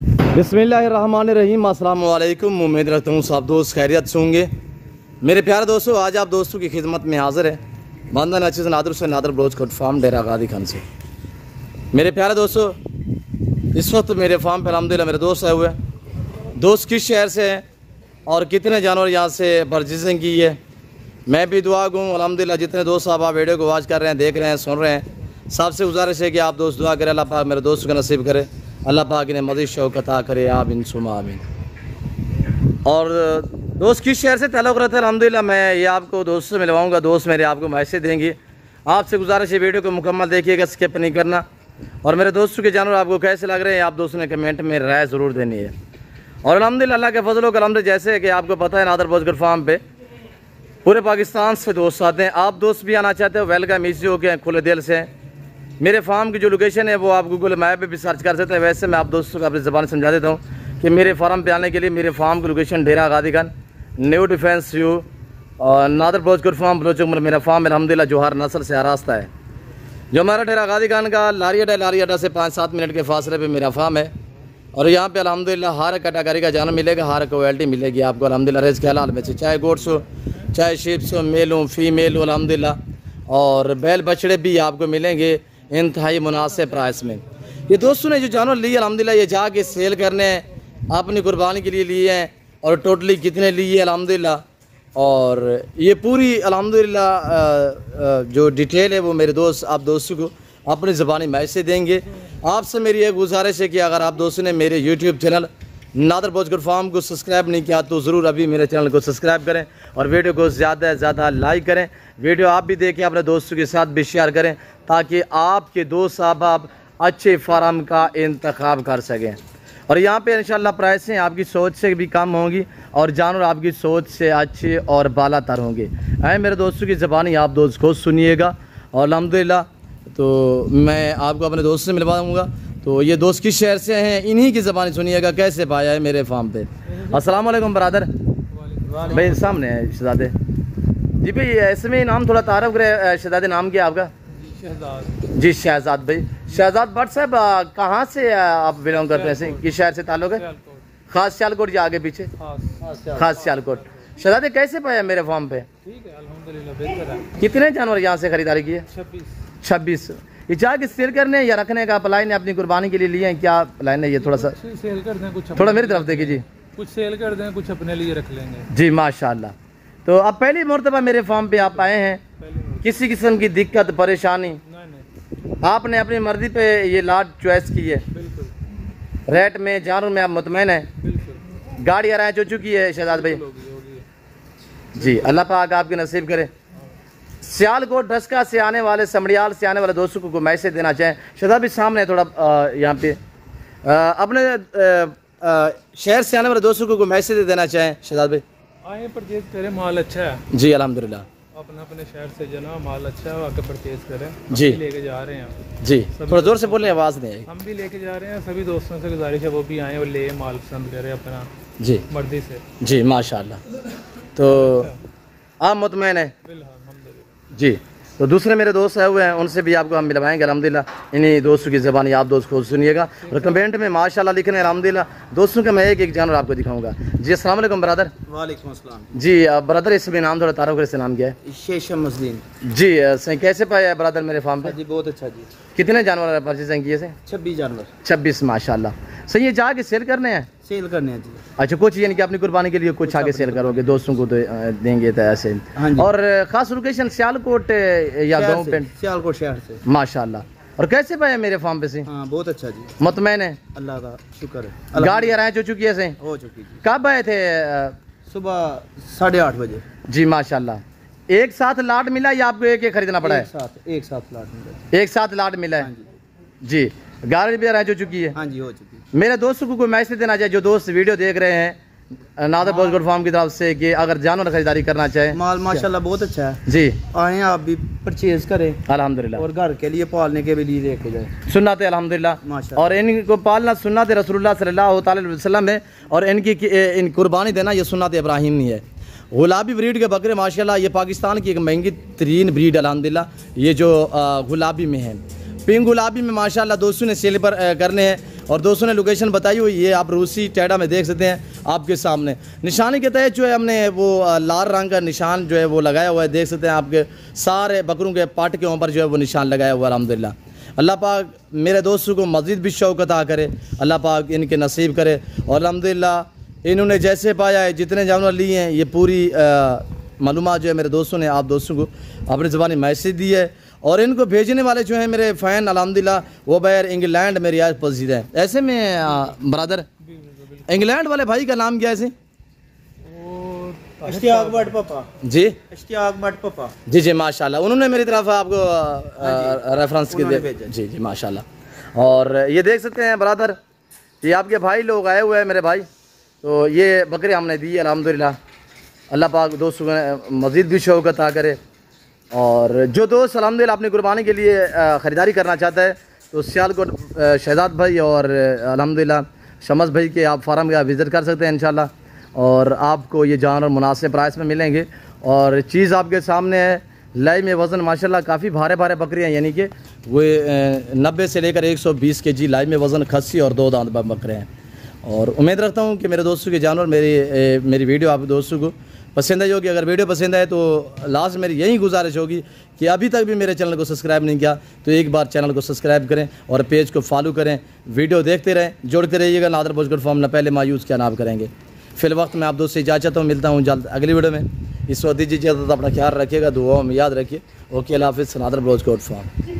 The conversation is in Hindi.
बिस्मिल्लाहिर्रहमानिर्रहीम। अस्सलाम वालेकुम। उम्मीद रखता हूँ सब दोस्त खैरियत से होंगे। मेरे प्यारे दोस्तों, आज आप दोस्तों की खिदमत में हाजिर है बंदा नचीज़ नादर से नादर ब्लोच कोट फार्म डेरा गादी खान से। मेरे प्यारे दोस्तों, इस वक्त मेरे फार्म पर अल्हम्दुलिल्लाह मेरे दोस्त आए हुए हैं। दोस्त किस शहर से हैं और कितने जानवर यहाँ से परचेजिंग की है, मैं भी दुआ गूँ अल्हम्दुलिल्लाह। जितने दोस्त साहब आप वीडियो को वॉच कर रहे हैं, देख रहे हैं, सुन रहे हैं, सबसे गुजारिश है कि आप दोस्त दुआ करें, अल्लाह पाक मेरे दोस्त को नसीब करे, अल्लाह पाक इन्हें मज़ीद शौक़ अता करे, आमीन सुमा आमीन। और दोस्त किस शहर से ताल्लुक़ रखते हैं अल्हम्दुलिल्लाह, मैं ये आपको दोस्त से मिलवाऊँगा। दोस्त मेरे आपको मैसेज देंगे। आपसे गुजारिश है वीडियो को मुकम्मल देखिएगा, स्किप नहीं करना। और मेरे दोस्तों के जानवर आपको कैसे लग रहे हैं, आप दोस्तों ने कमेंट में राय ज़रूर देनी है। और अल्हम्दुलिल्लाह अल्लाह के फजल करम से, जैसे कि आपको पता है नादर बोजगर फार्म पे पूरे पाकिस्तान से दोस्त आते हैं। आप दोस्त भी आना चाहते हो, वेलकम इजी हो के खुले दिल से। मेरे फार्म की जो लोकेशन है वो आप गूगल मैप पे भी सर्च कर सकते हैं। वैसे मैं आप दोस्तों को अपनी ज़बान समझा देता हूँ कि मेरे फार्म पे आने के लिए मेरे फार्म की लोकेशन डेरा गादी खान, न्यू डिफेंस व्यू और नादर बोजगर फार्म बलोच उम्र मेरा फार्म अल्हम्दुलिल्लाह जोहार नस्ल से आरास्ता है। जो हमारा डेरा गादी खान का लारी अड्डा से 5-7 मिनट के फासले पे मेरा फार्म है। और यहाँ पे अल्हम्दुलिल्लाह हर कैटेगरी का जानवर मिलेगा, हर क्वालिटी मिलेगी आपको अल्हम्दुलिल्लाह। रेज़ के हलाल में से चाहे गोट्स हो, चाहे शीप्स हो, मेल हो, फीमेल हो अल्हम्दुलिल्लाह। और बैल बछड़े भी आपको मिलेंगे इंतहाई मुनासिब प्राइस में। ये दोस्तों ने जो जानवर लिए अल्हम्दुलिल्लाह, ये जाके सेल करने हैं, अपनी कुर्बानी के लिए लिए हैं। और टोटली कितने लिए अल्हम्दुलिल्लाह, और ये पूरी अल्हम्दुलिल्लाह जो डिटेल है वो मेरे दोस्त आप दोस्तों को अपनी ज़बानी मैसेज देंगे। आपसे मेरी एक गुजारिश है कि अगर आप दोस्तों ने मेरे यूट्यूब चैनल नादर बोजगर फार्म को सब्सक्राइब नहीं किया तो ज़रूर अभी मेरे चैनल को सब्सक्राइब करें और वीडियो को ज़्यादा से ज़्यादा लाइक करें। वीडियो आप भी देखें, अपने दोस्तों के साथ भी शेयर करें, ताकि आपके दोस्त आप अच्छे फार्म का इंतखाब कर सकें। और यहाँ पे इंशाल्लाह प्राइसें आपकी सोच से भी कम होंगी और जानवर आपकी सोच से अच्छे और बाला तर होंगे। आए मेरे दोस्तों की ज़बानी आप दोस्त खुद सुनिएगा। और अल्हम्दुलिल्लाह तो मैं आपको अपने दोस्त से मिलवाऊँगा। तो ये दोस्त किस शहर से हैं, इन्हीं की ज़बानी सुनिएगा कैसे पाया है मेरे फार्म पे। अस्सलाम वालेकुम ब्रदर भाई, सामने है शहजादे जी भाई। ऐसे में नाम थोड़ा तारफ़ करे, शहजादे नाम क्या आपका? शहजाद जी, शहजाद भाई। शहजाद भट्ट साहब कहाँ से आप बिलोंग करते हैं, किस शहर से ताल्लुक़ है? खास सियालकोट या आगे पीछे? खास सियालकोट। शहजादे कैसे पाया मेरे फार्म पे? ठीक है अल्हम्दुलिल्लाह, बेहतर है। कितने जानवर यहाँ से खरीदारी किए? 26। ये जाके सेल करने या रखने का प्लान है, अपनी कुर्बानी के लिए लिए हैं, क्या प्लान है? ये थोड़ा सा सेल कर दें, कुछ थोड़ा मेरी तरफ देखिए जी। कुछ सेल कर दें, कुछ अपने लिए रख लेंगे जी माशाल्लाह। तो अब पहली मरतबा मेरे फार्म पे आप आए हैं, किसी किस्म की दिक्कत परेशानी? नहीं। आपने अपनी मर्जी पे ये लाट चॉइस की है? बिल्कुल। रेट में जानवर में आप मुतमैन है? बिल्कुल। गाड़ी आराम हो चुकी है शहजाद भाई? जी, अल्लाह पाक आपके नसीब करे। सियालकोट डस्का से आने वाले, समड़ियाल से आने वाले दोस्तों को मैसेज देना चाहें? शहजाद भाई सामने थोड़ा यहाँ पे अपने शहर से आने वाले दोस्तों को मैसेज देना चाहें शहजाद भाई? आए परचेज करें, माल अच्छा है जी अल्हम्दुलिल्लाह। अपने शहर से जना माल अच्छा है, आके परचेज करें जी। लेके जा रहे हैं जी, थोड़ा जोर से बोलें, आवाज़ नहीं आई। हम भी लेके जा रहे हैं, सभी दोस्तों से गुजारिश है वो भी आए और ले माल पसंद करें अपना जी मर्जी से। जी माशाल्लाह। तो आप मुतमैन है? जी। तो दूसरे मेरे दोस्त आए हुए हैं, उनसे भी आपको हम मिलवाएंगे अल्हम्दुलिल्लाह। इन्हीं दोस्तों की ज़बानी आप दोस्त खुद सुनिएगा और कमेंट में माशाल्लाह लिखने अल्हम्दुलिल्लाह। दोस्तों का मैं एक जानवर आपको दिखाऊंगा जी। अस्सलाम वालेकुम ब्रदर। वालेकुम अस्सलाम जी। ब्रदर इसमें नाम थोड़ा तारुफ से नाम क्या है? शेष मजदीन जी। सही कैसे पाया ब्रदर मेरे फार्म पे? जी बहुत अच्छा जी। कितने जानवर परचेजिंग किए थे? 26 जानवर। 26 माशाल्लाह। सही है, जाके सेल करने हैं? सेल करने हैं जी। अच्छा, कुछ यानी कि अपनी कुर्बानी के लिए कुछ आगे सेल करोगे, दोस्तों को देंगे तो ऐसे? हाँ जी। और खास लोकेशन सियालकोट या गाँव पे? सियालकोट शहर से माशाल्लाह। और कैसे पाया मेरे फार्म पे से? हाँ बहुत अच्छा जी, मुतमैन है? अल्लाह का शुक्र है। गाड़ी आराम हो चुकी है? हो चुकी जी। कब आए थे? सुबह 8:30 बजे जी माशाल्लाह। एक साथ लाट मिला या आपको एक खरीदना पड़ा है? एक साथ लाट मिला। एक साथ लाट मिला है जी। गाड़ी भी आराम हो चुकी है? हाँ जी हो चुकी। मेरे दोस्तों को कोई मैसेज देना चाहिए जो दोस्त वीडियो देख रहे हैं नादर बोजगर फार्म की तरफ से, कि अगर जानवर खरीदारी करना चाहे? माल माशाल्लाह बहुत अच्छा है जी। आए आप भी परचेज करें अल्हम्दुलिल्लाह, और घर के लिए पालने के लिए लेके जाए। सुन्नत है अल्हम्दुलिल्लाह। और इनको पालना सुन्नत रसूलुल्लाह सल्लल्लाहु अलैहि वसल्लम है, और इन कुर्बानी देना ये सुन्नत इब्राहिमी है। गुलाबी ब्रीड के बकरे माशाल्लाह ये पाकिस्तान की एक महंगी तरीन ब्रीड अल्हम्दुलिल्लाह, ये जो गुलाबी में है। पिंक गुलाबी में माशाल्लाह दोस्तों ने सेल पर करने हैं, और दोस्तों ने लोकेशन बताई हुई, ये आप रूसी टेडा में देख सकते हैं आपके सामने। निशानी के तहत जो है हमने वो लाल रंग का निशान जो है वो लगाया हुआ है, देख सकते हैं आपके सारे बकरों के पाट के ऊपर जो है वो निशान लगाया हुआ है। अल्हम्दुलिल्लाह अल्लाह पाक मेरे दोस्तों को मज़ीद भी शौक़ अता करे, अल्लाह पाक इनके नसीब करे। और अल्हम्दुलिल्लाह इन्होंने जैसे पाया है, जितने जानवर लिए हैं, ये पूरी मालूमात जो है मेरे दोस्तों ने आप दोस्तों को अपनी ज़बानी मैसेज दी है। और इनको भेजने वाले जो हैं मेरे फ़ैन अल्हम्दुलिल्लाह वो बैर इंग्लैंड में रियाज पजीर है। ऐसे में ब्रदर इंग्लैंड वाले भाई का नाम क्या है? ऐसे इश्तियाक भट्ट पापा जी, इश्तियाक भट्ट पापा जी जी माशाल्लाह, उन्होंने मेरी तरफ आपको रेफरेंस की जी जी माशाल्लाह। और ये देख सकते हैं ब्रदर, ये आपके भाई लोग आए हुए हैं मेरे भाई, तो ये बकरे हमने दी अल्हम्दुलिल्लाह। अल्लाह पाक दोस्तों को मज़ीद भी शौक़ अता करे। और जो दोस्त अल्हम्दुलिल्लाह अपनी कुर्बानी के लिए ख़रीदारी करना चाहता है तो सियालकोट शहजाद भाई और अल्हम्दुलिल्लाह शमस भाई के आप फार्म का विज़िट कर सकते हैं इंशाल्लाह। और आपको ये जानवर मुनासिब प्राइस में मिलेंगे। और चीज़ आपके सामने है, लाई में वज़न माशाल्लाह काफ़ी भारे भारे बकरियाँ, यानी कि वो 90 से लेकर 120 kg लाई में वज़न खस्सी और 2 दांत बकरे हैं। और उम्मीद रखता हूँ कि मेरे दोस्तों के जानवर मेरी वीडियो आप दोस्तों को पसंद आई होगी। अगर वीडियो पसंद आए तो लास्ट मेरी यही गुजारिश होगी कि अभी तक भी मेरे चैनल को सब्सक्राइब नहीं किया तो एक बार चैनल को सब्सक्राइब करें और पेज को फॉलो करें, वीडियो देखते रहें, जुड़ते रहिएगा। नादर ब्रोच गुड फार्म न पहले मायूस क्या नाम करेंगे। फिल वक्त मैं आप दोस्त से इजाज़त चाहता हूँ, मिलता हूँ जल्द अगली वीडियो में। इस वक्त दीजिए इजाज़त, अपना ख्याल रखिएगा, दुआओं में याद रखिए। ओके अल्लाह हाफ़िज़। नादर ब्रोच गुड फार्म।